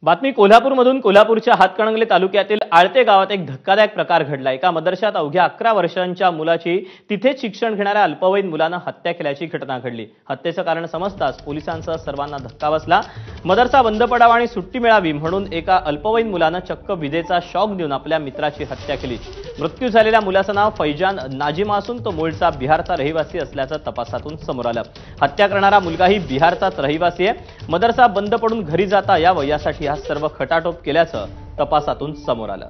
बातमी कोल्हापूरमधून कोल्हापूरच्या हातकणंगले तालुक्यातील आळते गावात एक धक्कादायक प्रकार घडला। एका मदरशात अवघ्या 11 वर्षांच्या मुलाची तिथेच शिक्षण घेणाऱ्या अल्पवयीन मुलाने हत्या केल्याची घटना घडली। हत्येचं कारण समजताच पोलिसांसह सर्वांना धक्का बसला। मदरसा बंद पडावा आणि सुट्टी मिळावी म्हणून एका अल्पवयीन मुलाने चक्क विजेचा शॉक देऊन आपल्या मित्राची हत्या केली। मृत्यू झालेल्या मुलाचं नाव फैजान नाजिमा असून तो मूळचा बिहारचा रहिवासी असल्याचं तपासातून समोर आलं। हत्या करणारा मुलगाही बिहारचाच रहिवासी आहे। मदरसा बंद पडून घरी जाता यावं यासाठी हा सर्व खटाटोप केल्याचं तपासातून समोर आलं।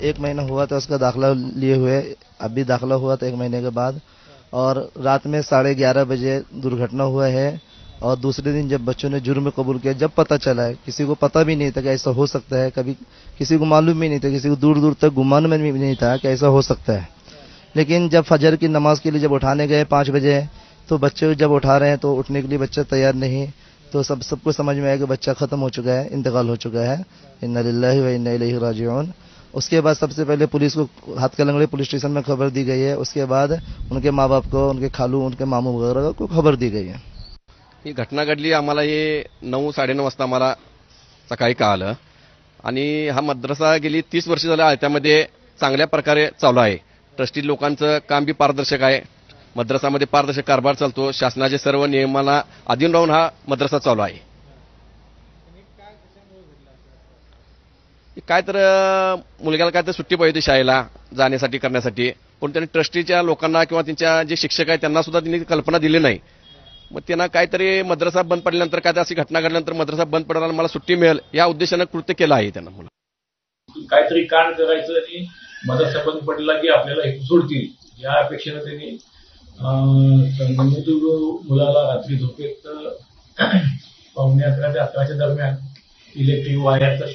1 महीना हुआ था उसका दाखिला लिए हुए, अभी दाखिला हुआ था 1 महीने के बाद, और रात में 11:30 बजे दुर्घटना हुआ है। और दूसरे दिन जब बच्चों ने जुर्म कबूल किया, जब पता चला है, किसी को पता भी नहीं था कि ऐसा हो सकता है, कभी किसी को मालूम भी नहीं था, किसी को दूर दूर तक गुमान में भी नहीं था कि ऐसा हो सकता है। लेकिन जब फजर की नमाज के लिए जब उठाने गए 5 बजे, तो बच्चे जब उठा रहे हैं तो उठने के लिए बच्चा तैयार नहीं, तो सबको समझ में आया कि बच्चा खत्म हो चुका है, इंतकाल हो चुका है। इन्ना लिल्लाहि व इन्ना इलैहि राजिऊन। उसके बाद सबसे पहले पुलिस को हाथकलंगड़े पुलिस स्टेशन में खबर दी गई है। उसके बाद उनके माँ बाप को, उनके खालू, उनके मामू वगैरह को खबर दी गई है। ही घटना घडली, आम्हाला हे 9-9:30 वाजता आम्हाला सकाळी कळालं। आणि हा मद्रसा गेली 30 वर्ष झाला त्यामध्ये चांगल्या प्रकारे चालू आहे। ट्रस्टी लोकांचं काम बी पारदर्शक आहे। मद्रसामध्ये पारदर्शक कारभार चालतो। शासनाचे सर्व नियमांना अधीन राहून हा मद्रसा चालू आहे। काय तर मुलग्याला काय तर सुट्टी पाहिजे शाळेला जाण्यासाठी करण्यासाठी, पण त्यांनी ट्रस्टीच्या लोकांना किंवा त्यांच्या जे शिक्षक आहेत त्यांना सुद्धा त्यांनी कल्पना दिली नाही। मग त्यांना काहीतरी मद्रसा बंद पडल्यानंतर काय अशी घटना घडल्यानंतर मद्रसा बंद पडल्यावर मला सुट्टी मिळेल या उद्देशाने कृत्य केलं आहे त्यांना। मुलं काहीतरी कांड करायचं आणि मदरसा बंद पडला की आपल्याला एक सोडतील या अपेक्षेने त्यांनी मुलाला रात्री झोपेत 11:15 ते 11:00 दरम्यान इलेक्ट्रिक वायरचा